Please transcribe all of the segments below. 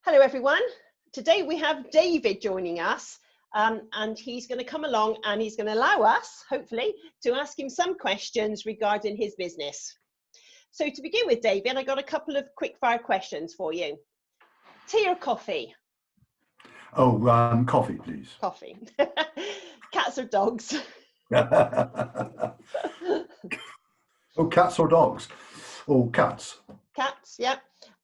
Hello everyone. Today we have David joining us and he's going to come along and he's going to allow us, hopefully, to ask him some questions regarding his business. So to begin with, David, I got a couple of quick fire questions for you. Tea or coffee? Oh, coffee, please. Coffee. Cats or dogs? Oh, cats or dogs? Oh, cats. Cats, yeah.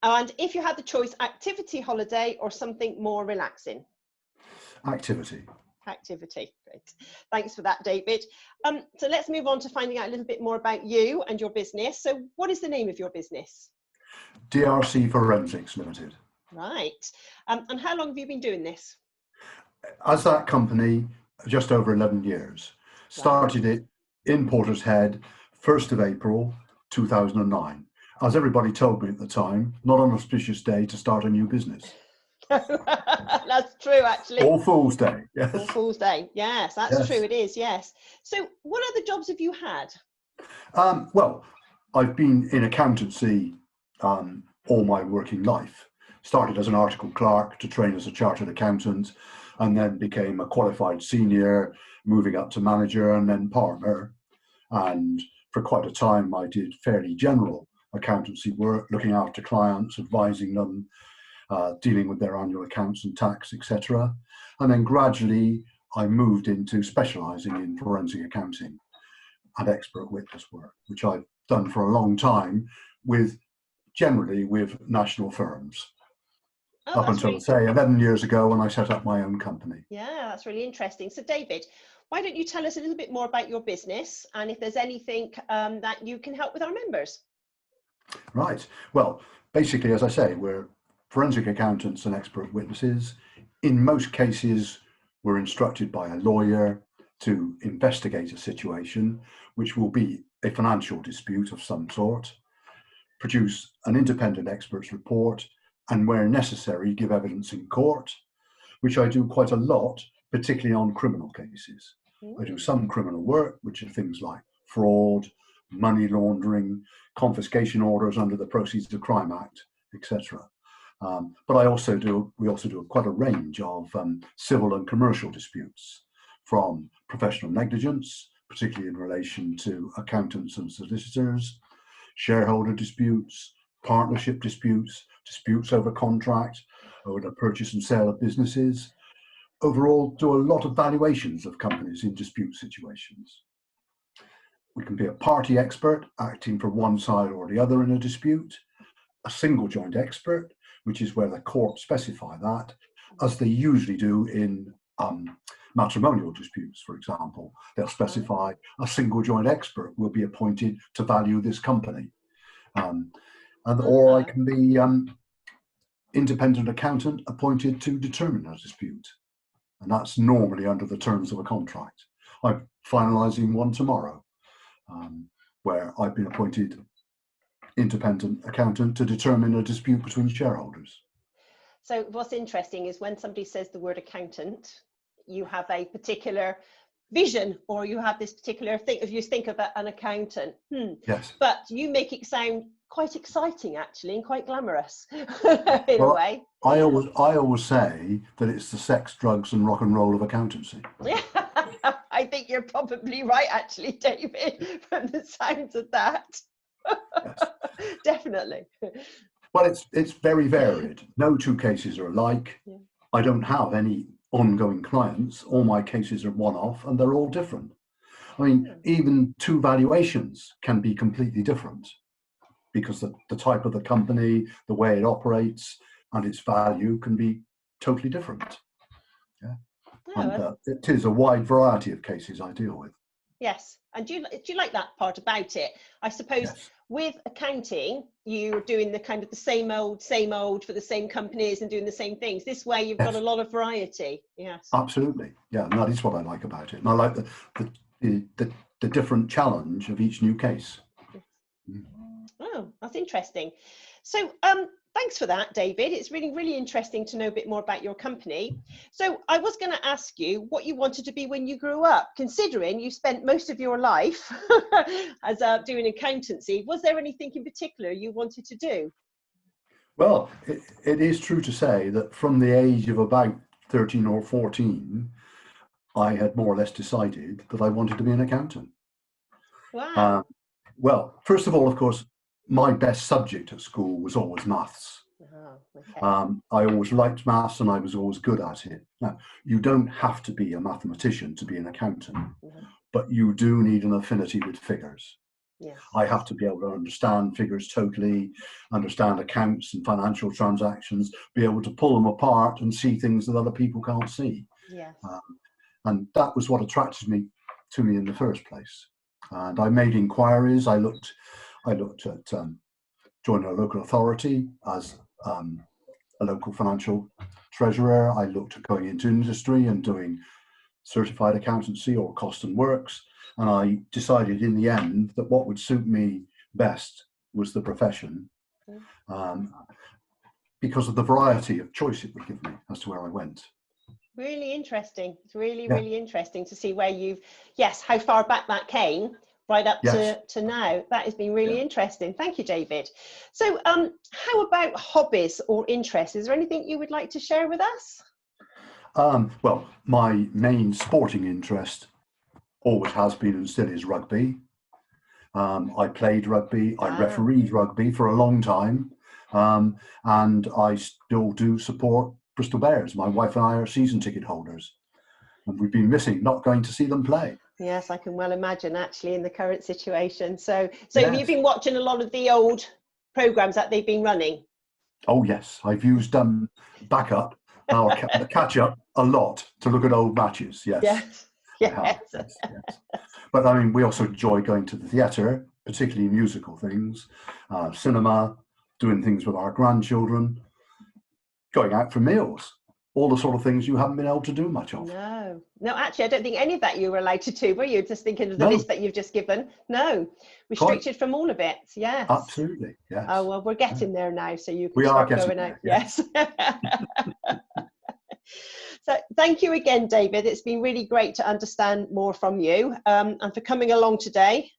And if you had the choice, activity, holiday, or something more relaxing? Activity. Activity, great. Thanks for that, David. So let's move on to finding out a little bit more about you and your business. So what is the name of your business? DRC Forensics Limited. Right. And how long have you been doing this? As that company, just over 11 years. Started it in Portishead, 1st of April, 2009. As everybody told me at the time, not an auspicious day to start a new business. That's true, actually. All Fool's Day. Yes. All Fool's Day. Yes, that's Yes. true. It is. Yes. So what other jobs have you had? Well, I've been in accountancy all my working life. Started as an article clerk to train as a chartered accountant, and then became a qualified senior, moving up to manager and then partner. And for quite a time, I did fairly general accountancy work, looking after clients, advising them, dealing with their annual accounts and tax, etc. And then gradually, I moved into specialising in forensic accounting and expert witness work, which I've done for a long time, generally with national firms. Oh, Up until, say, 11 years ago when I set up my own company. Yeah, that's really interesting. So, David, why don't you tell us a little bit more about your business and if there's anything that you can help with our members? Right. Well, basically, as I say, we're forensic accountants and expert witnesses. In most cases, we're instructed by a lawyer to investigate a situation, which will be a financial dispute of some sort, produce an independent expert's report, and where necessary, give evidence in court, which I do quite a lot, particularly on criminal cases. I do some criminal work, which are things like fraud, money laundering, confiscation orders under the Proceeds of Crime Act, etc. But we also do quite a range of civil and commercial disputes, from professional negligence, particularly in relation to accountants and solicitors, shareholder disputes, partnership disputes, disputes over contract, over the purchase and sale of businesses. Overall, do a lot of valuations of companies in dispute situations. We can be a party expert, acting for one side or the other in a dispute, a single joint expert, which is where the court specify that, as they usually do in matrimonial disputes, for example. They'll specify a single joint expert will be appointed to value this company. Or I can be independent accountant appointed to determine a dispute. And that's normally under the terms of a contract. I'm finalising one tomorrow, where I've been appointed independent accountant to determine a dispute between shareholders. So what's interesting is when somebody says the word accountant, you have a particular vision, or you have this particular thing. If you think of an accountant, Yes. But you make it sound quite exciting, actually, and quite glamorous in a way. I always say that it's the sex, drugs, and rock and roll of accountancy. Yeah, I think you're probably right, actually, David, from the sounds of that. Yes. Definitely. Well, it's very varied. No two cases are alike. Yeah. I don't have any ongoing clients. All my cases are one-off, and they're all different. I mean, even two valuations can be completely different, because the type of the company, the way it operates, and its value can be totally different. Yeah. And it is a wide variety of cases I deal with. Yes. And do you like that part about it? I suppose yes. With accounting, you're doing the kind of the same old for the same companies and doing the same things. This way, you've got a lot of variety. Yes. Absolutely. Yeah. And that is what I like about it. And I like the different challenge of each new case. Oh, that's interesting. So thanks for that, David. It's really, really interesting to know a bit more about your company. So I was going to ask you what you wanted to be when you grew up, considering you spent most of your life as doing accountancy. Was there anything in particular you wanted to do? Well, it is true to say that from the age of about 13 or 14, I had more or less decided that I wanted to be an accountant. Wow. Well, first of all, of course, my best subject at school was always maths. Oh, okay. I always liked maths and I was always good at it. Now, you don't have to be a mathematician to be an accountant, but you do need an affinity with figures. Yes. I have to be able to understand figures totally, understand accounts and financial transactions, be able to pull them apart and see things that other people can't see. Yes. And that was what attracted me to me in the first place. And I made inquiries. I looked at joining a local authority as a local financial treasurer. I looked at going into industry and doing certified accountancy or cost and works. And I decided in the end that what would suit me best was the profession, because of the variety of choice it would give me as to where I went. Really interesting. It's really interesting to see where you've, how far back that came, right up to now. That has been really interesting. Thank you, David. So how about hobbies or interests? Is there anything you would like to share with us? Well, my main sporting interest always has been and still is rugby. I played rugby, I refereed rugby for a long time, and I still do support Bristol Bears. My wife and I are season ticket holders, and we've been missing not going to see them play. Yes, I can well imagine, actually, in the current situation. So have you been watching a lot of the old programmes that they've been running? Oh yes, I've used backup or catch up a lot to look at old matches. Yes. Yes. But I mean, we also enjoy going to the theatre, particularly musical things, cinema, doing things with our grandchildren, going out for meals, all the sort of things you haven't been able to do much of. No, actually, I don't think any of that you were allowed to do, were you? Just thinking of the list that you've just given. No, restricted from all of it. Yes. Absolutely, yes. Oh, well, we're getting there now, so you can we start are getting going there, out. Yes. So thank you again, David. It's been really great to understand more from you, and for coming along today.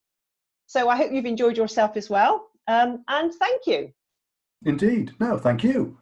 So I hope you've enjoyed yourself as well, and thank you. Indeed. No, thank you.